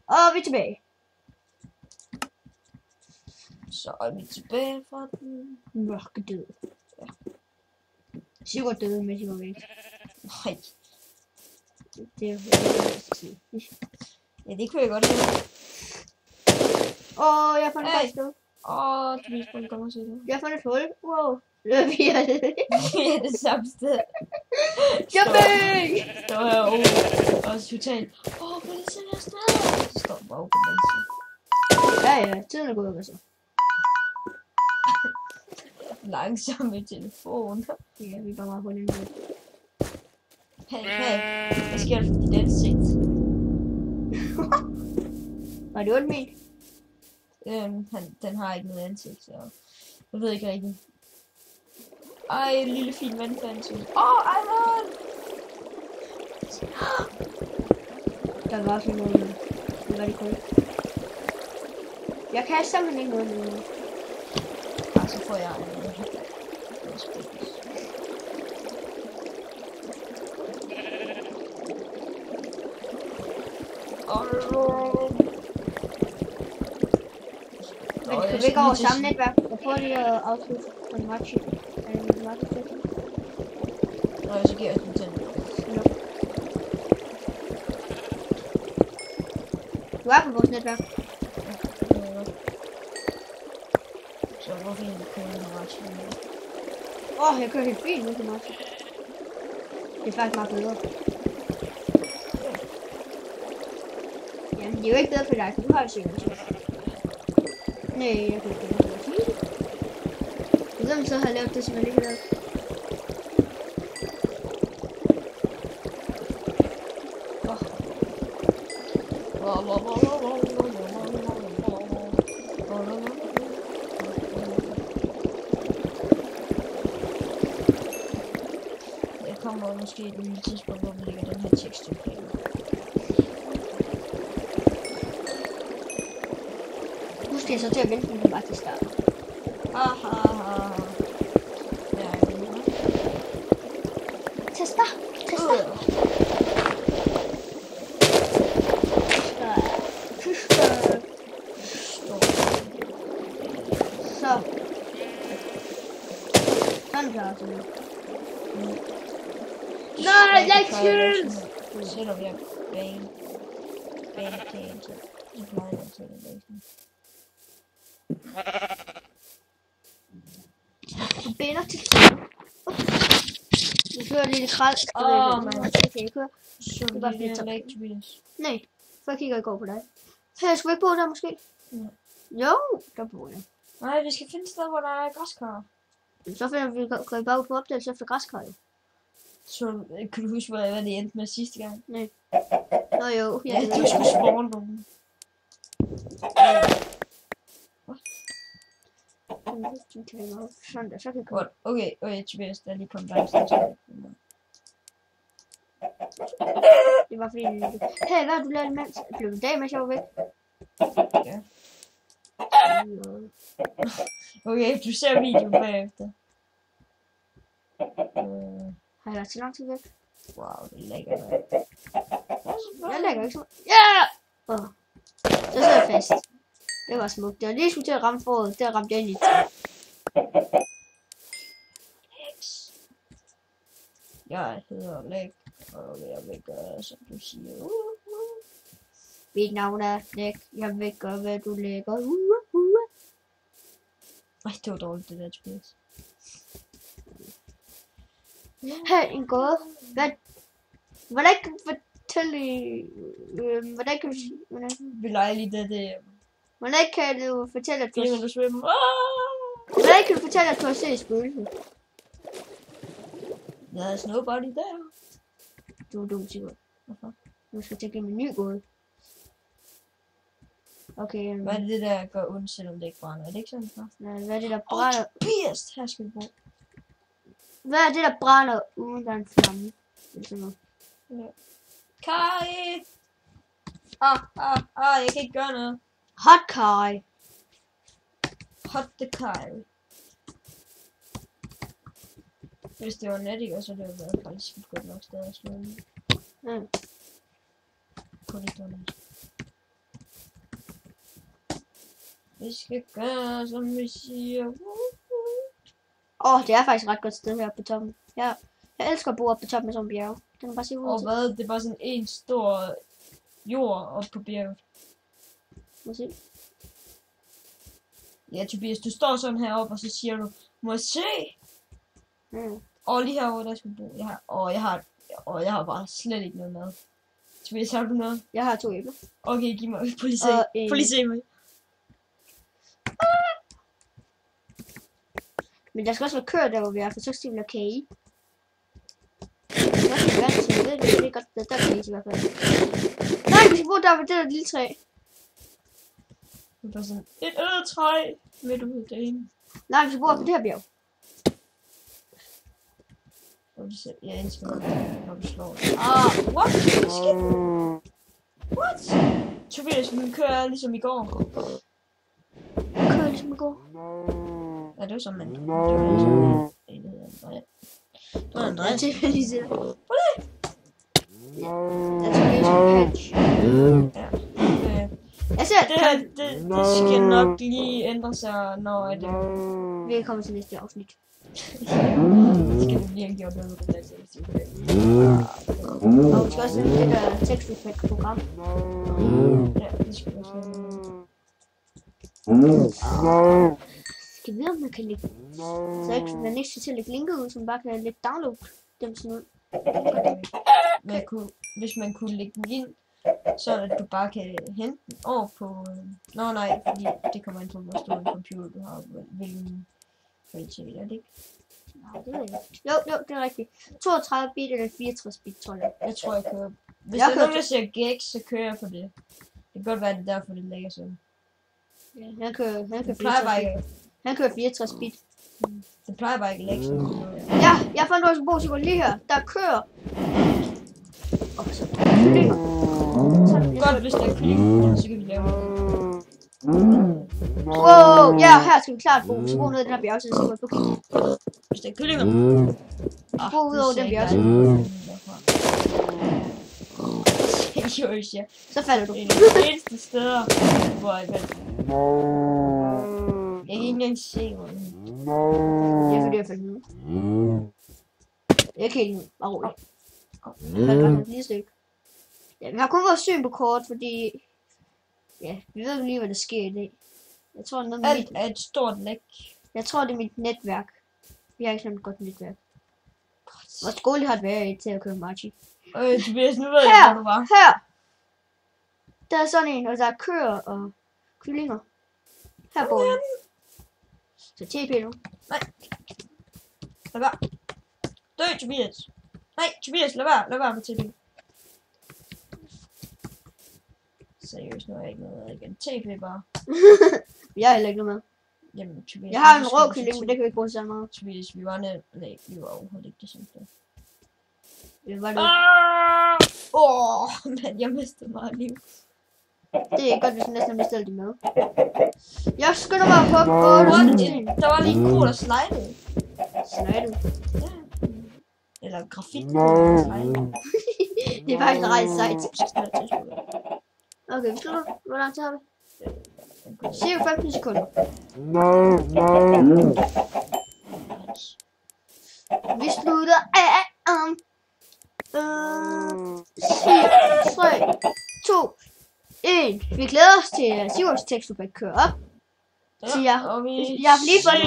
Og vi er tilbage. Så er vi tilbage fra den mørke død. Ja. Sigurd døde, mens jeg var væk. Nej. Det er jo Ja, det kunne jeg godt lide. jeg fandt et sted. Du vil spørge, kommer og se det. Jeg fandt et hul. Wow. Vi er det. Vi er det samme sted. Jumping! Står herovre. Og totalt. Hvad er det sådan her sted? Det står bare på den side. Ja, tiden er gået, hvad så? Langsomme telefon. Ja, vi er bare meget hurtigt nu. Hey, hvad sker der for dit ansigt? Var det ondt ment? Den har ikke noget ansigt, så jeg ved ikke rigtigt. Ej, en lille fin vandplante. Iron! Der var sådan noget. Det var det kun. Jeg kan simpelthen ikke noget nu. Så får jeg en Men kan vi ikke over samme netværk? Jeg prøver lige at afslutte på en match. Nå, så giver jeg den til den. Du er på vores netværk. Så hvorfor egentlig kører den her match? Jeg kører helt fint nu til match. Det er faktisk meget bedre. Jamen, det er jo ikke bedre for dig, for du har jo sikkert. Nej, jeg kan ikke gøre det. Hvem så har lavet det, som jeg lige har lavet? Jeg kommer måske et lille tidspunkt, hvor vi lægger den her tekst til. Nu skal jeg så til at vente, den bare til start. Ja, Tester! Så. Sådan klarer jeg det. Nej, lektion! Selvom jeg baneplanen, så plejer jeg til at læse den. Baner til. Nu kører jeg lidt kral. Okay, jeg kører. Så det bare bliver ikke Tobias. Nej, for jeg kigger i går på dig. Her, skal vi ikke bo der måske? Ja. Jo, der bor jeg. Nej, vi skal finde et sted, hvor der er græskar. Så finder vi bare på opdagelse efter græskar, jo. Så kan du huske, hvad det endte med sidste gang? Nej. Nå jo, ja, du skulle spawne nogen. Sådan der, så kan jeg Godt. Okay, Tobias, der er lige kommet dig. Det var fordi, hey, hvad har du lavet imens? Blev du dag, mens jeg var væk? Ja. Okay, du ser videoen bagefter. Har jeg været så lang tid væk? Wow, det lægger dig. Jeg lægger ikke så meget. Ja! Så sidder jeg fast. Det var smukt. Det var lige skulle til at ramme foråret. Der ramte jeg ind i træet. Jeg hedder Læk, og jeg vil gøre, som du siger. Mit navn er Læk. Jeg vil gøre, hvad du lægger. Ej, det var dårligt, det der, Tobias. Her en gåde. Hvordan kan du fortælle... Hvordan kan du... Belejligt, det Hvordan kan du fortælle, at du... Hvordan kan du fortælle, at du har set spøgelset? There's nobody there. Du er dum, Sigurd. Hvorfor? Nu skal jeg til at give mig en ny gåde. Okay. Hvad er det der gør ondt, selvom det ikke brænder? Er det ikke sådan? Nej, hvad er det, der brænder? Tobias! Her skal vi bo. Hvad er det, der brænder uden der er en flamme? Ja. Kai! Jeg kan ikke gøre noget. Hot Kai. Hot the Kai. Hvis det var net, ikke? Så det ville være faktisk godt nok stadig at slå. Ja. På det dårligt. Vi skal gøre, som vi siger. Det er faktisk et ret godt sted her på toppen. Jeg elsker at bo oppe på toppen af sådan en bjerg. Den kan bare se ud. Og hvad? Det er bare sådan en stor jord op på bjerget. Må se. Ja, Tobias, du står sådan heroppe, og så siger du, må jeg se? Mm. Og lige herovre, der skal bo. Jeg har bare slet ikke noget mad. Tobias, har du noget? Jeg har 2 æbler. Okay, giv mig. Prøv lige se. Og Prøv lige se mig. Men der skal også være køer der, hvor vi er, for så skal vi lave kage. Der skal også være vand, så det er godt, der er kage i hvert fald. Nej, vi skal bo der, hvor det der lille træ. Det er bare sådan et træ midt ude derinde. Nej, vi skal bo på det her bjerg. Jeg elsker når du slår. What? Hvad skete? What? Tobias, min kører er ligesom i går. Kører ligesom i går. Ja, det var sådan, man... Det var ligesom... Det var en drej. Det er lige sådan. Hvor er det? Jeg tror, det er en patch. Ja. Jeg ser, Det skal nok lige ændre sig, når vi kommer til næste afsnit. det skal vi lige have gjort noget med det. Og vi skal også have det der tekstudfældt-program. Ja, det skal vi også have. Skal vi vide, om man kan lægge... Så ikke, man ikke skal til at lægge linket ud, som bare kan lægge download dem sådan ud. Hvis man kunne lægge den ind, så at du bare kan hente den over på... Nå nej, fordi det kommer an på, hvor stor en computer du har, hvilken kvalitet er det ikke? Nej, det ved jeg ikke. Jo, det er rigtigt. 32 bit eller 64 bit, tror jeg. Jeg tror, jeg kører... Hvis der er nogen, der siger GX, så kører jeg på det. Det kan godt være, det er derfor, det ligger sådan. Ja, han kører Det plejer bare ikke... Han kører 64 bit. Det plejer bare ikke at lægge sådan noget. Ja, jeg fandt også en bog, lige her. Der kører. Og så kyllinger. Godt, hvis der er kylling, så kan vi lave det. Wow, ja, her skal vi klart bo. Vi skal bo ned i den her bjergside, så på kyllinger. Hvis der er kyllinger. Bo ud over den bjergside. Seriøst, ja. Så falder du. Det er de eneste steder, hvor jeg faldt. Jeg kan ikke engang se, hvor den Det er fordi, jeg faldt ned. Jeg kan ikke bare roligt. Jeg faldt godt et lille stykke. Ja, vi har kun vores syn på kort, fordi... Ja, vi ved jo lige, hvad der sker i dag. Jeg tror, noget med alt er et stort læk. Jeg tror, det er mit netværk. Vi har ikke sådan et godt netværk. Vores skole har et værre til at køre Marchi. Tobias, nu ved jeg, hvor du var. Her! Der er sådan en, og der er køer og kyllinger. Her bor jeg. Så TP nu. Nej. Lad være. Dø, Tobias. Nej, Tobias, lad være med TP. Seriøst, nu er jeg ikke noget igen. TP bare. Jeg har heller ikke noget med. Jamen, Tobias. Jeg har en rå kylling, men det kan vi ikke bruge så meget. Tobias, vi var ned. Nej, vi var overhovedet ikke det samme sted. Det var det. Men jeg mistede meget liv. Det er ikke godt, hvis jeg næsten har mistet alt det med. Jeg skynder mig at hugge 8 sten. Der var lige en ko, der slidede. Slidede. Ja. Eller grafik. Der slidede. Det er faktisk ret sejt. Okay, vi slutter. Hvor lang tid har vi? Cirka 15 sekunder. Vi slutter af om 4, 3, 2, 1. Vi glæder os til Sigurds tekst, du kan køre op. Så jeg har lige fået